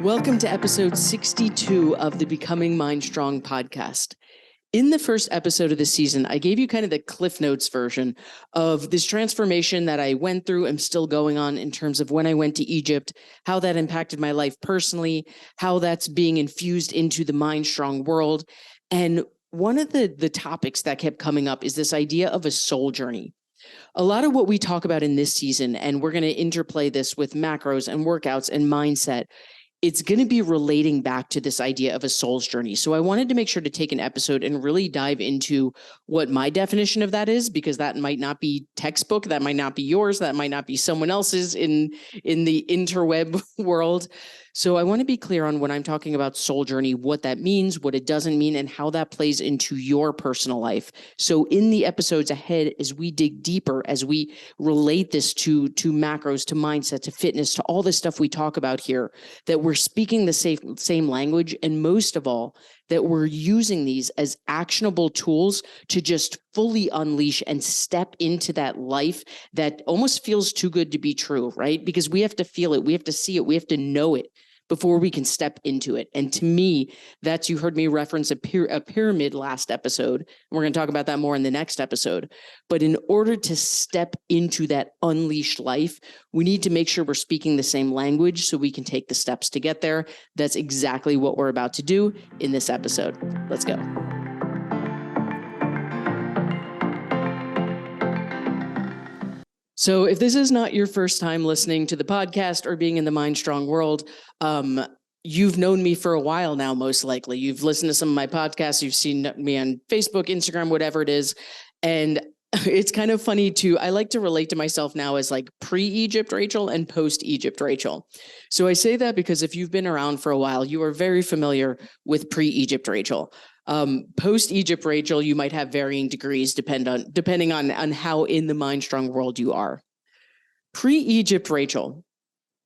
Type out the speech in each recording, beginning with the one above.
Welcome to episode 62 of the Becoming Mind Strong podcast. In the first episode of this season, I gave you kind of the Cliff Notes version of this transformation that I went through and still going on in terms of when I went to Egypt, how that impacted my life personally, how that's being infused into the Mind Strong world. And one of the topics that kept coming up is this idea of a soul journey. A lot of what we talk about in this season, and we're going to interplay this with macros and workouts and mindset, it's going to be relating back to this idea of a soul's journey. So I wanted to make sure to take an episode and really dive into what my definition of that is, because that might not be textbook, that might not be yours, that might not be someone else's in the interweb world. So I want to be clear on when I'm talking about soul journey, what that means, what it doesn't mean, and how that plays into your personal life. So in the episodes ahead, as we dig deeper, as we relate this to macros, to mindset, to fitness, to all this stuff we talk about here, that we're speaking the same language, and most of all, that we're using these as actionable tools to just fully unleash and step into that life that almost feels too good to be true, right? Because we have to feel it, we have to see it, we have to know it before we can step into it. And to me, that's, you heard me reference a pyramid last episode. We're going to talk about that more in the next episode. But in order to step into that unleashed life, we need to make sure we're speaking the same language so we can take the steps to get there. That's exactly what we're about to do in this episode. Let's go. So if this is not your first time listening to the podcast or being in the Mind Strong world, you've known me for a while now, most likely. You've listened to some of my podcasts, you've seen me on Facebook, Instagram, whatever it is. And it's kind of funny I like to relate to myself now as like pre-Egypt Rachel and post-Egypt Rachel. So I say that because if you've been around for a while, you are very familiar with pre-Egypt Rachel. Post-Egypt Rachel, you might have varying degrees depending on how in the Mind Strong world you are. Pre-Egypt Rachel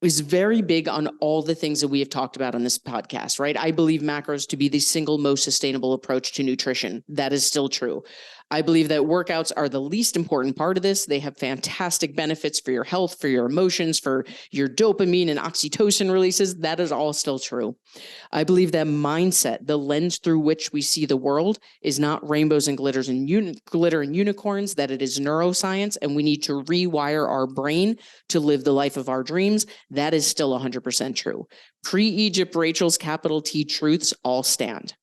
is very big on all the things that we have talked about on this podcast, right? I believe macros to be the single most sustainable approach to nutrition. That is still true. I believe that workouts are the least important part of this. They have fantastic benefits for your health, for your emotions, for your dopamine and oxytocin releases. That is all still true. I believe that mindset, the lens through which we see the world, is not rainbows and glitter and unicorns, that it is neuroscience, and we need to rewire our brain to live the life of our dreams. That is still 100% true. Pre-Egypt Rachel's capital T truths all stand.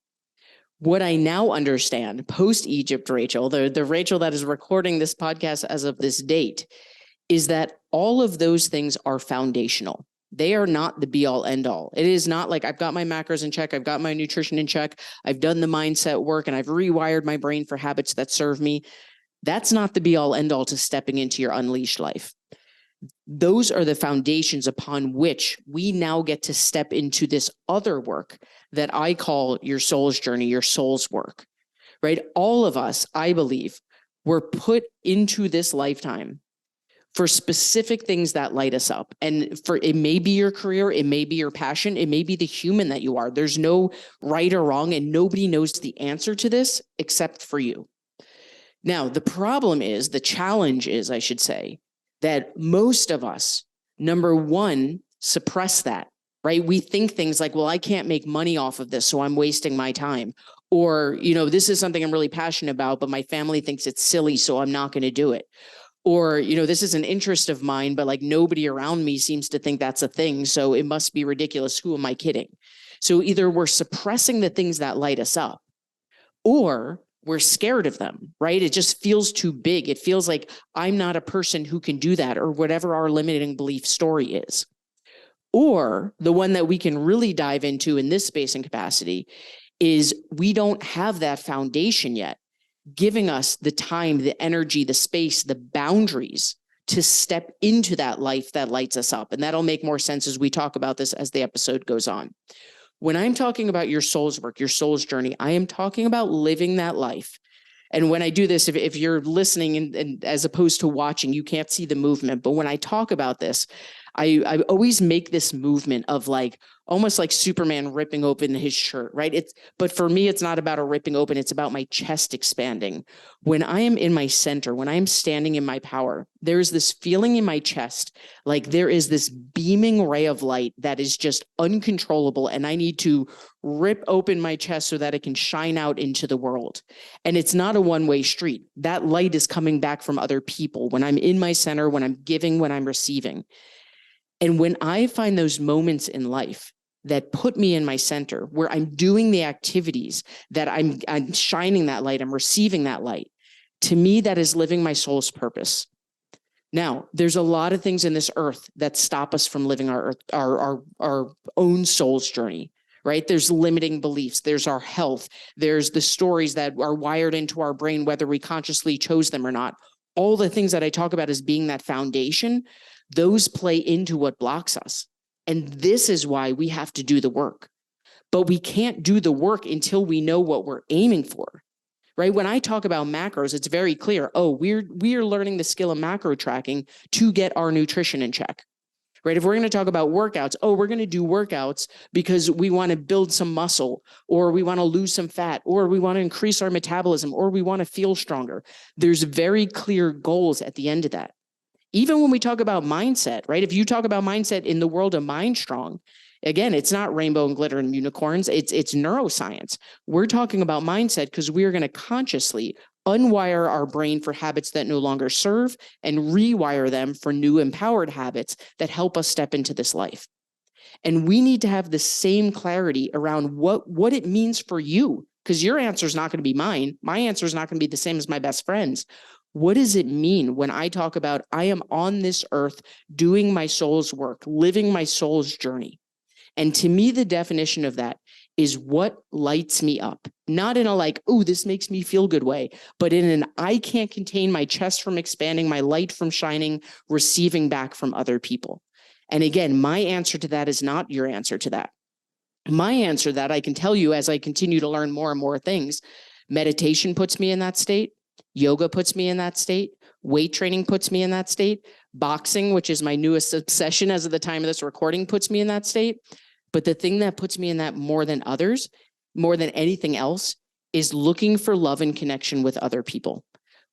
What I now understand, post-Egypt Rachel, the Rachel that is recording this podcast as of this date, is that all of those things are foundational. They are not the be-all, end-all. It is not like I've got my macros in check, I've got my nutrition in check, I've done the mindset work, and I've rewired my brain for habits that serve me. That's not the be-all, end-all to stepping into your unleashed life. Those are the foundations upon which we now get to step into this other work that I call your soul's journey, your soul's work, right? All of us, I believe, were put into this lifetime for specific things that light us up. And it may be your career, it may be your passion, it may be the human that you are. There's no right or wrong, and nobody knows the answer to this except for you. Now, the challenge is, I should say, that most of us, number one, suppress that, right? We think things like, well, I can't make money off of this, so I'm wasting my time. Or, this is something I'm really passionate about, but my family thinks it's silly, so I'm not going to do it. Or, this is an interest of mine, but like nobody around me seems to think that's a thing, so it must be ridiculous. Who am I kidding? So either we're suppressing the things that light us up, or we're scared of them, right? It just feels too big. It feels like I'm not a person who can do that, or whatever our limiting belief story is. Or the one that we can really dive into in this space and capacity is we don't have that foundation yet, giving us the time, the energy, the space, the boundaries to step into that life that lights us up. And that'll make more sense as we talk about this as the episode goes on. When I'm talking about your soul's work, your soul's journey, I am talking about living that life. And when I do this, if you're listening and as opposed to watching, you can't see the movement. But when I talk about this, I always make this movement of like almost like Superman ripping open his shirt, right? But for me, it's not about a ripping open. It's about my chest expanding. When I am in my center, when I am standing in my power, there's this feeling in my chest, like there is this beaming ray of light that is just uncontrollable. And I need to rip open my chest so that it can shine out into the world. And it's not a one-way street. That light is coming back from other people when I'm in my center, when I'm giving, when I'm receiving. And when I find those moments in life that put me in my center, where I'm doing the activities that I'm shining that light, I'm receiving that light, to me, that is living my soul's purpose. Now, there's a lot of things in this earth that stop us from living our own soul's journey, right? There's limiting beliefs. There's our health. There's the stories that are wired into our brain, whether we consciously chose them or not. All the things that I talk about as being that foundation, those play into what blocks us. And this is why we have to do the work. But we can't do the work until we know what we're aiming for, right? When I talk about macros, it's very clear. Oh, we are learning the skill of macro tracking to get our nutrition in check, right? If we're going to talk about workouts, oh, we're going to do workouts because we want to build some muscle, or we want to lose some fat, or we want to increase our metabolism, or we want to feel stronger. There's very clear goals at the end of that. Even when we talk about mindset, right? If you talk about mindset in the world of Mind Strong, again, it's not rainbow and glitter and unicorns. It's neuroscience. We're talking about mindset because we are going to consciously unwire our brain for habits that no longer serve and rewire them for new empowered habits that help us step into this life. And we need to have the same clarity around what it means for you, because your answer is not going to be mine. My answer is not going to be the same as my best friend's. What does it mean when I talk about I am on this earth doing my soul's work, living my soul's journey? And to me, the definition of that is what lights me up, not in a like, oh, this makes me feel good way, but in an I can't contain my chest from expanding, my light from shining, receiving back from other people. And again, my answer to that is not your answer to that. My answer to that, I can tell you as I continue to learn more and more things, meditation puts me in that state. Yoga puts me in that state. Weight training puts me in that state. Boxing, which is my newest obsession as of the time of this recording, puts me in that state. But the thing that puts me in that more than others, more than anything else, is looking for love and connection with other people.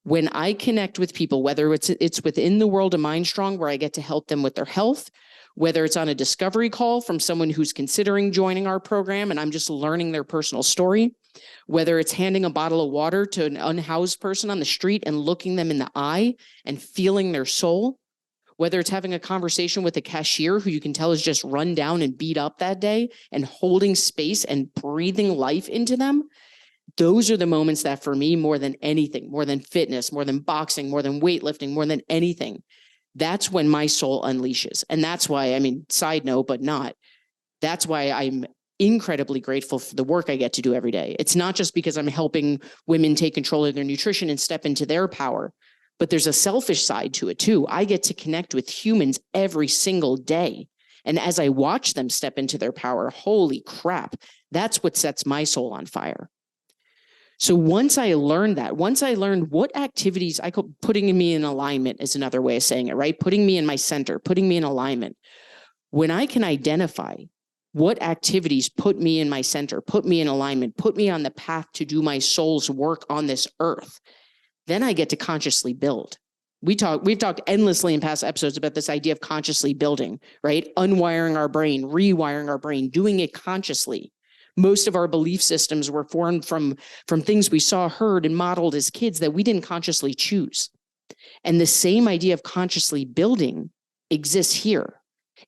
When I connect with people, whether it's within the world of Mind Strong, where I get to help them with their health, whether it's on a discovery call from someone who's considering joining our program and I'm just learning their personal story, whether it's handing a bottle of water to an unhoused person on the street and looking them in the eye and feeling their soul, whether it's having a conversation with a cashier who you can tell is just run down and beat up that day and holding space and breathing life into them, those are the moments that for me, more than anything, more than fitness, more than boxing, more than weightlifting, more than anything, that's when my soul unleashes. And that's why, I mean, side note, but not, that's why I'm incredibly grateful for the work I get to do every day. It's not just because I'm helping women take control of their nutrition and step into their power, but there's a selfish side to it too. I get to connect with humans every single day. And as I watch them step into their power, holy crap, that's what sets my soul on fire. So once I learned that, once I learned what activities I could, putting me in alignment is another way of saying it, right? Putting me in my center, putting me in alignment. When I can identify what activities put me in my center, put me in alignment, put me on the path to do my soul's work on this earth, then I get to consciously build. We've talked endlessly in past episodes about this idea of consciously building, right? Unwiring our brain, rewiring our brain, doing it consciously. Most of our belief systems were formed from things we saw, heard, and modeled as kids that we didn't consciously choose. And the same idea of consciously building exists here.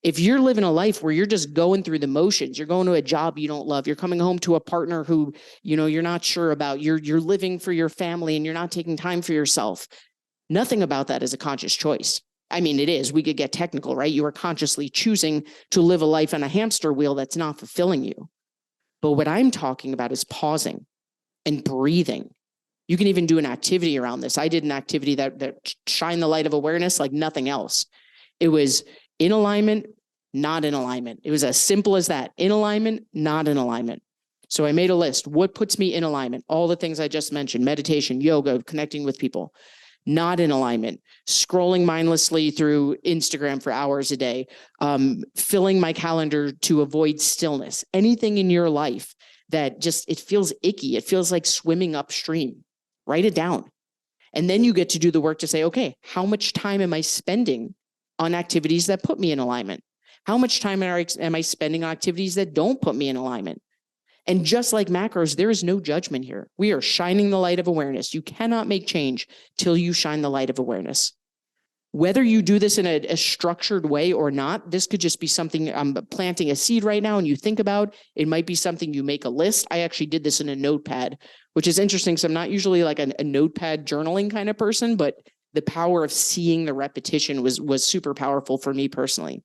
If you're living a life where you're just going through the motions, you're going to a job you don't love, you're coming home to a partner who, you're not sure about, you're living for your family and you're not taking time for yourself, nothing about that is a conscious choice. I mean, it is. We could get technical, right? You are consciously choosing to live a life on a hamster wheel that's not fulfilling you. But what I'm talking about is pausing and breathing. You can even do an activity around this. I did an activity that shined the light of awareness like nothing else. It was in alignment, not in alignment. It was as simple as that. In alignment, not in alignment. So I made a list. What puts me in alignment? All the things I just mentioned, meditation, yoga, connecting with people. not in alignment, scrolling mindlessly through Instagram for hours a day, filling my calendar to avoid stillness, anything in your life that just, it feels icky. It feels like swimming upstream. Write it down. And then you get to do the work to say, okay, how much time am I spending on activities that put me in alignment? How much time am I spending on activities that don't put me in alignment? And just like macros, there is no judgment here. We are shining the light of awareness. You cannot make change till you shine the light of awareness. Whether you do this in a structured way or not, this could just be something, I'm planting a seed right now and you think about. It might be something you make a list. I actually did this in a notepad, which is interesting. So I'm not usually like a notepad journaling kind of person, but the power of seeing the repetition was super powerful for me personally.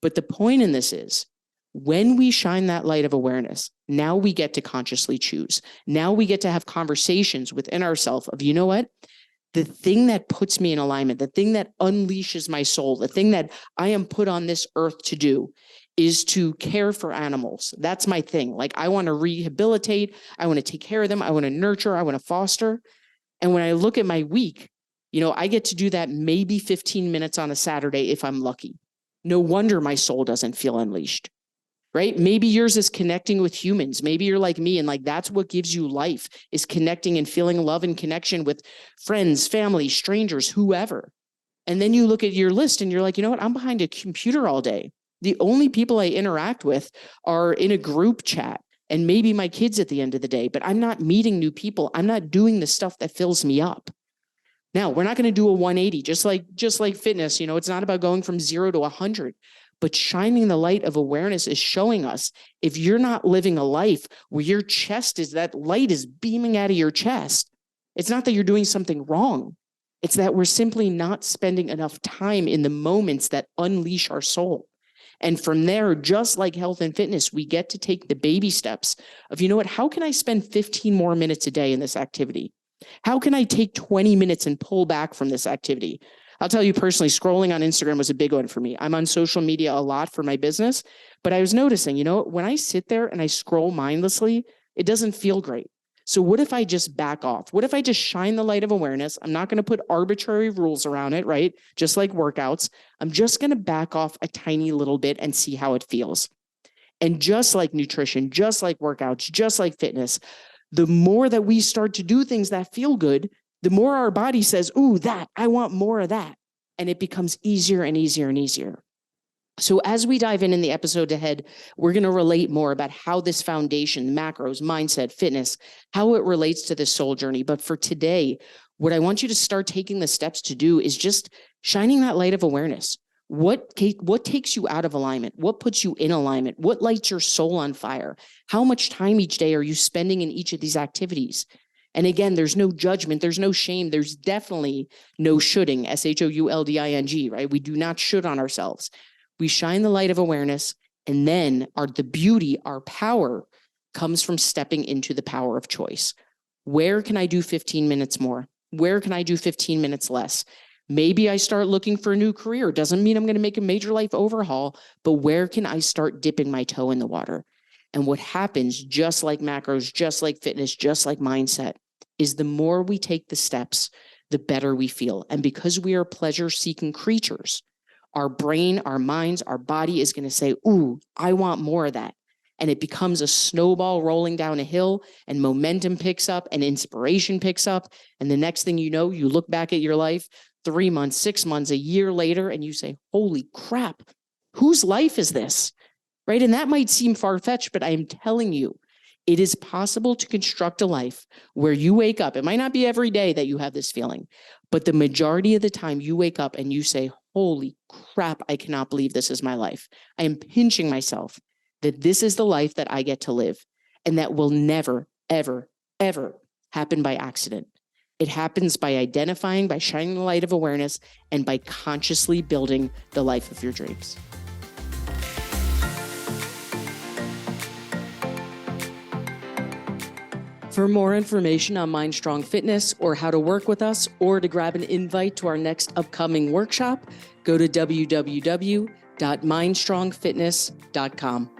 But the point in this is, when we shine that light of awareness, now we get to consciously choose. Now we get to have conversations within ourselves of, you know what? The thing that puts me in alignment, the thing that unleashes my soul, the thing that I am put on this earth to do is to care for animals. That's my thing. Like, I want to rehabilitate. I want to take care of them. I want to nurture. I want to foster. And when I look at my week, I get to do that maybe 15 minutes on a Saturday if I'm lucky. No wonder my soul doesn't feel unleashed. Right? Maybe yours is connecting with humans. Maybe you're like me and like that's what gives you life, is connecting and feeling love and connection with friends, family, strangers, whoever. And then you look at your list and you're like, you know what? I'm behind a computer all day. The only people I interact with are in a group chat and maybe my kids at the end of the day, but I'm not meeting new people. I'm not doing the stuff that fills me up. Now, we're not going to do a 180, just like fitness. It's not about going from 0 to 100. But shining the light of awareness is showing us, if you're not living a life where your chest is, that light is beaming out of your chest, it's not that you're doing something wrong. It's that we're simply not spending enough time in the moments that unleash our soul. And from there, just like health and fitness, we get to take the baby steps of, you know what, how can I spend 15 more minutes a day in this activity? How can I take 20 minutes and pull back from this activity? I'll tell you personally, scrolling on Instagram was a big one for me. I'm on social media a lot for my business, but I was noticing, when I sit there and I scroll mindlessly, it doesn't feel great. So what if I just back off? What if I just shine the light of awareness? I'm not going to put arbitrary rules around it, right? Just like workouts. I'm just going to back off a tiny little bit and see how it feels. And just like nutrition, just like workouts, just like fitness, the more that we start to do things that feel good, the more our body says, ooh, I want more of that. And it becomes easier and easier and easier. So as we dive in the episode ahead, we're going to relate more about how this foundation, macros, mindset, fitness, how it relates to this soul journey. But for today, what I want you to start taking the steps to do is just shining that light of awareness. What takes you out of alignment? What puts you in alignment? What lights your soul on fire? How much time each day are you spending in each of these activities? And again, there's no judgment. There's no shame. There's definitely no shoulding, SHOULDING, right? We do not should on ourselves. We shine the light of awareness, and then the beauty, our power comes from stepping into the power of choice. Where can I do 15 minutes more? Where can I do 15 minutes less? Maybe I start looking for a new career. Doesn't mean I'm going to make a major life overhaul, but where can I start dipping my toe in the water? And what happens, just like macros, just like fitness, just like mindset, is the more we take the steps, the better we feel. And because we are pleasure-seeking creatures, our brain, our minds, our body is going to say, ooh, I want more of that. And it becomes a snowball rolling down a hill, and momentum picks up and inspiration picks up. And the next thing you know, you look back at your life 3 months, 6 months, a year later, and you say, holy crap, whose life is this? Right? And that might seem far-fetched, but I am telling you, it is possible to construct a life where you wake up. It might not be every day that you have this feeling, but the majority of the time you wake up and you say, holy crap, I cannot believe this is my life. I am pinching myself that this is the life that I get to live, and that will never, ever, ever happen by accident. It happens by identifying, by shining the light of awareness, and by consciously building the life of your dreams. For more information on Mindstrong Fitness or how to work with us, or to grab an invite to our next upcoming workshop, go to www.mindstrongfitness.com.